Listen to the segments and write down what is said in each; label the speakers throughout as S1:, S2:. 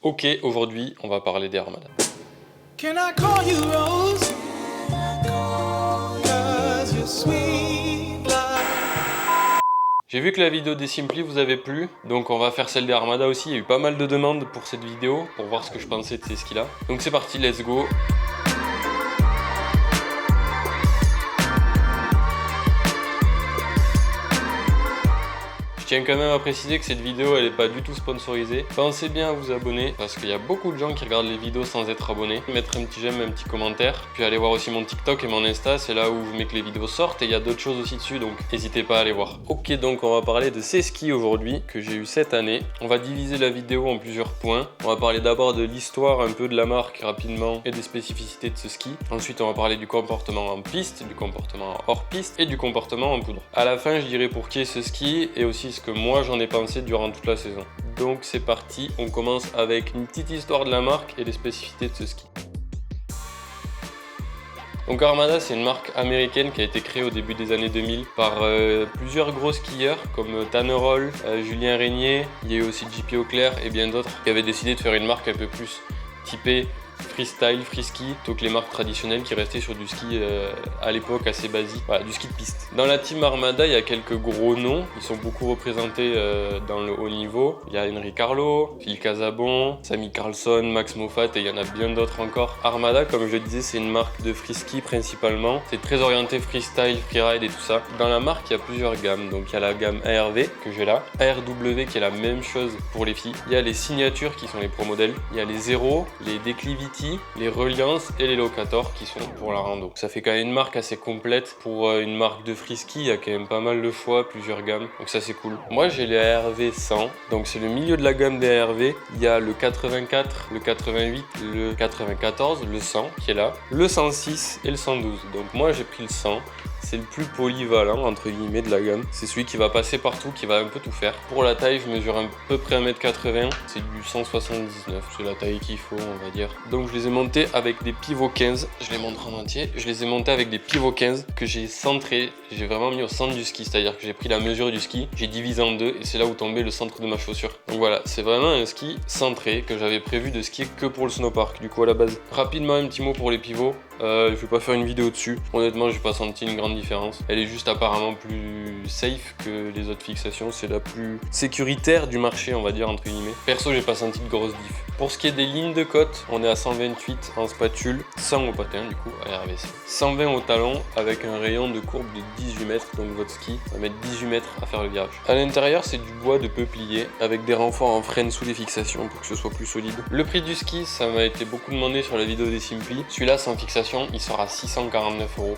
S1: Ok, aujourd'hui, on va parler des Armada.
S2: Can I call you Rose? 'Cause you're sweet like...
S1: J'ai vu que la vidéo des Simply vous avait plu, donc on va faire celle des Armada aussi. Il y a eu pas mal de demandes pour cette vidéo, pour voir ce que je pensais de ces skis là. Donc c'est parti, let's go. Je tiens quand même à préciser que cette vidéo elle est pas du tout sponsorisée. Pensez bien à vous abonner parce qu'il y a beaucoup de gens qui regardent les vidéos sans être abonnés. Mettre un petit j'aime, un petit commentaire. Puis allez voir aussi mon TikTok et mon Insta, c'est là où je mets que les vidéos sortent et il y a d'autres choses aussi dessus, donc n'hésitez pas à aller voir. Ok, donc on va parler de ces skis aujourd'hui que j'ai eu cette année. On va diviser la vidéo en plusieurs points. On va parler d'abord de l'histoire un peu de la marque rapidement et des spécificités de ce ski. Ensuite on va parler du comportement en piste, du comportement hors piste et du comportement en poudre. À la fin je dirai pour qui est ce ski et aussi ce que moi j'en ai pensé durant toute la saison. Donc c'est parti, on commence avec une petite histoire de la marque et des spécificités de ce ski. Donc Armada c'est une marque américaine qui a été créée au début des années 2000 par plusieurs gros skieurs comme Tanner Hall, Julien Régnier, il y a eu aussi JP Auclair et bien d'autres qui avaient décidé de faire une marque un peu plus typée freestyle, free ski, plutôt que les marques traditionnelles qui restaient sur du ski à l'époque assez basique, voilà, du ski de piste. Dans la team Armada, il y a quelques gros noms, ils sont beaucoup représentés dans le haut niveau. Il y a Henry Carlo, Phil Casabon, Sammy Carlson, Max Moffat et il y en a bien d'autres encore. Armada, comme je le disais, c'est une marque de free ski principalement. C'est très orienté freestyle, freeride et tout ça. Dans la marque, il y a plusieurs gammes. Donc il y a la gamme ARV que j'ai là, ARW qui est la même chose pour les filles. Il y a les signatures qui sont les pro modèles. Il y a les zéros, les declivity, les reliance et les locators qui sont pour la rando. Ça fait quand même une marque assez complète pour une marque de free ski. Il y a quand même pas mal de choix, plusieurs gammes, donc ça c'est cool. Moi j'ai les ARV 100, donc c'est le milieu de la gamme des ARV. Il y a le 84, le 88, le 94, le 100 qui est là, le 106 et le 112. Donc moi j'ai pris le 100. C'est le plus polyvalent entre guillemets de la gamme. C'est celui qui va passer partout, qui va un peu tout faire. Pour la taille, je mesure à peu près 1m80. C'est du 179. C'est la taille qu'il faut, on va dire. Donc je les ai montés avec des pivots 15. Je les montre en entier. Je les ai montés avec des pivots 15 que j'ai centrés. J'ai vraiment mis au centre du ski. C'est-à-dire que j'ai pris la mesure du ski. J'ai divisé en deux et c'est là où tombait le centre de ma chaussure. Donc voilà, c'est vraiment un ski centré que j'avais prévu de skier que pour le snowpark. Du coup à la base. Rapidement un petit mot pour les pivots. Je vais pas faire une vidéo dessus. Honnêtement, j'ai pas senti une grande différence. Elle est juste apparemment plus safe que les autres fixations. C'est la plus sécuritaire du marché, on va dire, entre guillemets. Perso, j'ai pas senti de grosse diff. Pour ce qui est des lignes de côte, on est à 128 en spatule, 100 au patin, du coup, à RVC. 120 au talon, avec un rayon de courbe de 18 mètres. Donc votre ski va mettre 18 mètres à faire le virage. À l'intérieur, c'est du bois de peuplier, avec des renforts en frêne sous les fixations pour que ce soit plus solide. Le prix du ski, ça m'a été beaucoup demandé sur la vidéo des Simply. Celui-là, sans fixation, il sera 649 €.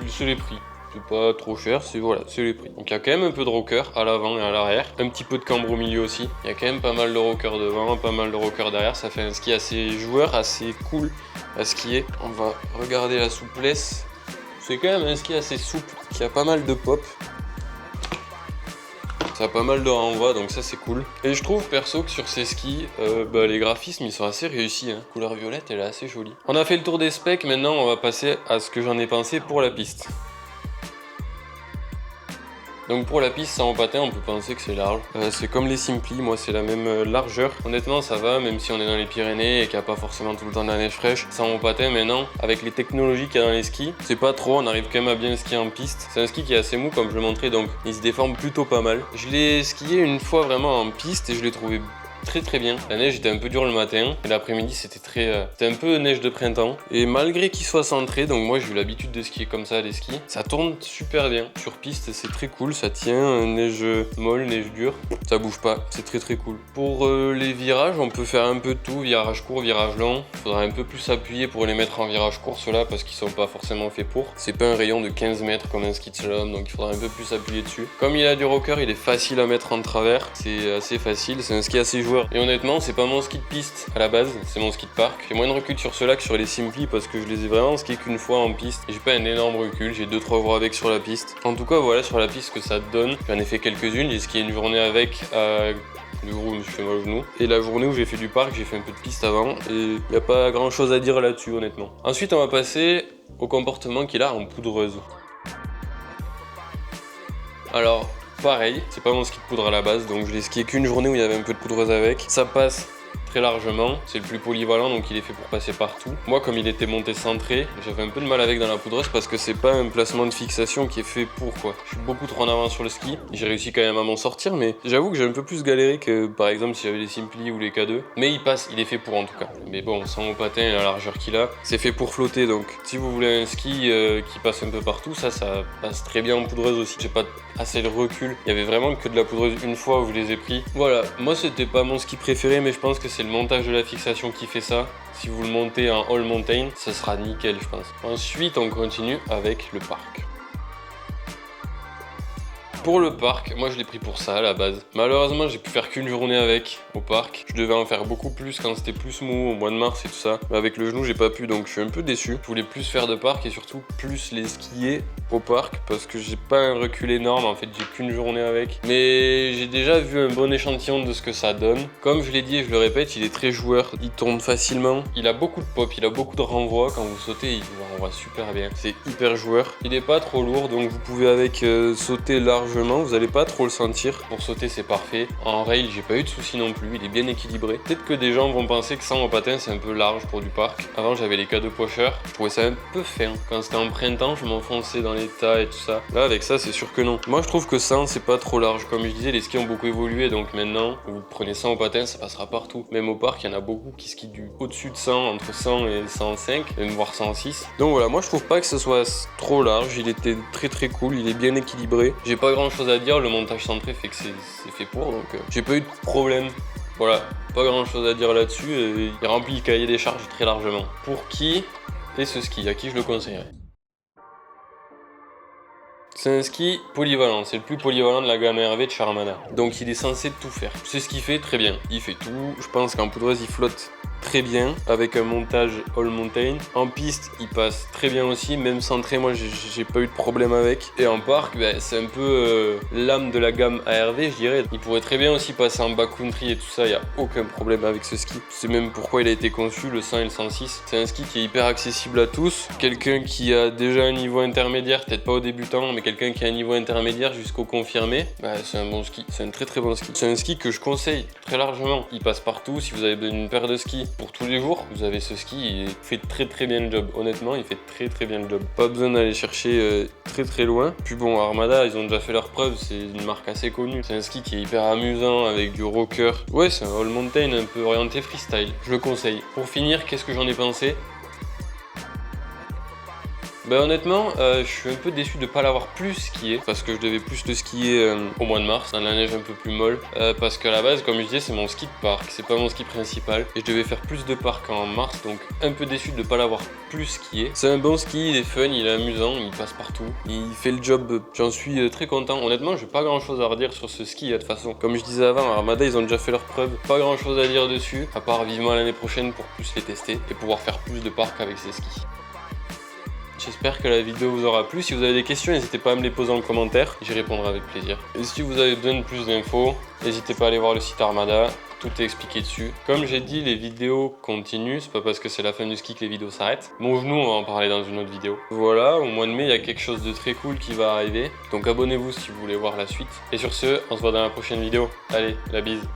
S1: C'est les prix. C'est pas trop cher, c'est les prix. Donc il y a quand même un peu de rocker à l'avant et à l'arrière. Un petit peu de cambre au milieu aussi. Il y a quand même pas mal de rocker devant, pas mal de rocker derrière. Ça fait un ski assez joueur, assez cool à skier. On va regarder la souplesse. C'est quand même un ski assez souple, qui a pas mal de pop. Ça a pas mal de renvoi, donc ça c'est cool. Et je trouve perso que sur ces skis, les graphismes ils sont assez réussis. Hein. Couleur violette, elle est assez jolie. On a fait le tour des specs, maintenant on va passer à ce que j'en ai pensé pour la piste. Donc pour la piste sans patin, on peut penser que c'est large. C'est comme les Simply, moi c'est la même largeur. Honnêtement ça va, même si on est dans les Pyrénées et qu'il n'y a pas forcément tout le temps de la neige fraîche. Sans patin maintenant, avec les technologies qu'il y a dans les skis, c'est pas trop, on arrive quand même à bien skier en piste. C'est un ski qui est assez mou comme je le montrais, donc il se déforme plutôt pas mal. Je l'ai skié une fois vraiment en piste et je l'ai trouvé très bien. La neige était un peu dure le matin et l'après-midi c'était un peu neige de printemps. Et malgré qu'il soit centré, donc moi j'ai eu l'habitude de skier comme ça les skis, ça tourne super bien. Sur piste c'est très cool, ça tient, neige molle, neige dure, ça bouge pas, c'est très cool. Pour les virages, on peut faire un peu de tout, virage court, virage long. Faudra un peu plus appuyer pour les mettre en virage court ceux-là parce qu'ils sont pas forcément faits pour. C'est pas un rayon de 15 mètres comme un ski de slalom, donc il faudra un peu plus appuyer dessus. Comme il a du rocker, il est facile à mettre en travers, c'est assez facile, c'est un ski assez joueur. Et honnêtement, c'est pas mon ski de piste à la base, c'est mon ski de parc. J'ai moins de recul sur ceux-là que sur les Simply parce que je les ai vraiment skiés qu'une fois en piste. Et j'ai pas un énorme recul, j'ai 2-3 jours avec sur la piste. En tout cas, voilà sur la piste ce que ça donne. J'en ai fait quelques-unes, j'ai skié une journée avec. Du coup, je me suis fait mal au genou. Et la journée où j'ai fait du parc, j'ai fait un peu de piste avant. Et y a pas grand chose à dire là-dessus, honnêtement. Ensuite, on va passer au comportement qu'il a en poudreuse. Alors, pareil, c'est pas mon ski de poudre à la base, donc je l'ai skié qu'une journée où il y avait un peu de poudreuse avec. Ça passe très largement. C'est le plus polyvalent, donc il est fait pour passer partout. Moi, comme il était monté centré, j'avais un peu de mal avec dans la poudreuse parce que c'est pas un placement de fixation qui est fait pour quoi. Je suis beaucoup trop en avance sur le ski. J'ai réussi quand même à m'en sortir, mais j'avoue que j'ai un peu plus galéré que par exemple si j'avais les Simply ou les K2. Mais il passe, il est fait pour en tout cas. Mais bon, sans mon patin et la largeur qu'il a, c'est fait pour flotter. Donc si vous voulez un ski qui passe un peu partout, ça passe très bien en poudreuse aussi. J'ai pas assez de recul. Il y avait vraiment que de la poudreuse une fois où je les ai pris. Voilà, moi c'était pas mon ski préféré, mais je pense que c'est le montage de la fixation qui fait ça. Si vous le montez en all mountain, ça sera nickel je pense. Ensuite on continue avec le parc. Pour le parc, moi je l'ai pris pour ça à la base. Malheureusement, j'ai pu faire qu'une journée avec au parc. Je devais en faire beaucoup plus quand c'était plus mou au mois de mars et tout ça. Mais avec le genou, j'ai pas pu, donc je suis un peu déçu. Je voulais plus faire de parc et surtout plus les skier au parc parce que j'ai pas un recul énorme. En fait, j'ai qu'une journée avec. Mais j'ai déjà vu un bon échantillon de ce que ça donne. Comme je l'ai dit et je le répète, il est très joueur. Il tourne facilement. Il a beaucoup de pop, il a beaucoup de renvoi. Quand vous sautez, il vous renvoie super bien. C'est hyper joueur. Il est pas trop lourd, donc vous pouvez avec sauter largement. Vous allez pas trop le sentir. Pour sauter, c'est parfait. En rail, j'ai pas eu de soucis non plus. Il est bien équilibré. Peut-être que des gens vont penser que sans mon patin, c'est un peu large pour du parc. Avant, j'avais les K2 pocheurs. Je trouvais ça un peu fin. Quand c'était en printemps, je m'enfonçais dans les tas et tout ça. Là, avec ça, c'est sûr que non. Moi, je trouve que 100, c'est pas trop large. Comme je disais, les skis ont beaucoup évolué. Donc maintenant, vous prenez 100 au patin, ça passera partout. Même au parc, il y en a beaucoup qui skient au-dessus de 100, entre 100 et 105, même voire 106. Donc voilà, moi, je trouve pas que ce soit trop large. Il était très très cool. Il est bien équilibré. J'ai pas grand chose à dire. Le montage centré fait que c'est fait pour. Donc j'ai pas eu de problème. Voilà, pas grand chose à dire là-dessus. Il remplit le cahier des charges très largement. Pour qui est ce ski? À qui je le conseillerais? C'est un ski polyvalent, c'est le plus polyvalent de la gamme ARV de chez Armada. Donc il est censé tout faire. C'est ce qu'il fait très bien. Il fait tout. Je pense qu'en poudreuse, il flotte très bien avec un montage all mountain. En piste, il passe très bien aussi. Même centré, moi, j'ai pas eu de problème avec. Et en parc, c'est un peu l'âme de la gamme ARV, je dirais. Il pourrait très bien aussi passer en backcountry et tout ça. Il n'y a aucun problème avec ce ski. C'est même pourquoi il a été conçu, le 100 et le 106. C'est un ski qui est hyper accessible à tous. Quelqu'un qui a déjà un niveau intermédiaire, peut-être pas au débutant, mais quelqu'un qui a un niveau intermédiaire jusqu'au confirmé, c'est un bon ski. C'est un très très bon ski. C'est un ski que je conseille très largement. Il passe partout. Si vous avez besoin d'une paire de skis pour tous les jours, vous avez ce ski. Il fait très très bien le job. Honnêtement, il fait très très bien le job. Pas besoin d'aller chercher très très loin. Puis bon, Armada, ils ont déjà fait leurs preuves. C'est une marque assez connue. C'est un ski qui est hyper amusant avec du rocker. Ouais, c'est un all mountain un peu orienté freestyle. Je le conseille. Pour finir, qu'est-ce que j'en ai pensé? Honnêtement, je suis un peu déçu de ne pas l'avoir plus skié parce que je devais plus le skier au mois de mars, dans la neige un peu plus molle, parce qu'à la base, comme je disais, c'est mon ski de parc, c'est pas mon ski principal et je devais faire plus de parc en mars, donc un peu déçu de ne pas l'avoir plus skié. C'est un bon ski, il est fun, il est amusant, il passe partout, il fait le job, j'en suis très content. Honnêtement, j'ai pas grand chose à redire sur ce ski de toute façon. Comme je disais avant, Armada, ils ont déjà fait leurs preuves, pas grand chose à dire dessus, à part vivement l'année prochaine pour plus les tester et pouvoir faire plus de parc avec ces skis. J'espère que la vidéo vous aura plu. Si vous avez des questions, n'hésitez pas à me les poser en commentaire. J'y répondrai avec plaisir. Et si vous avez besoin de plus d'infos, n'hésitez pas à aller voir le site Armada. Tout est expliqué dessus. Comme j'ai dit, les vidéos continuent. C'est pas parce que c'est la fin du ski que les vidéos s'arrêtent. Mon genou, on va en parler dans une autre vidéo. Voilà, au mois de mai, il y a quelque chose de très cool qui va arriver. Donc abonnez-vous si vous voulez voir la suite. Et sur ce, on se voit dans la prochaine vidéo. Allez, la bise.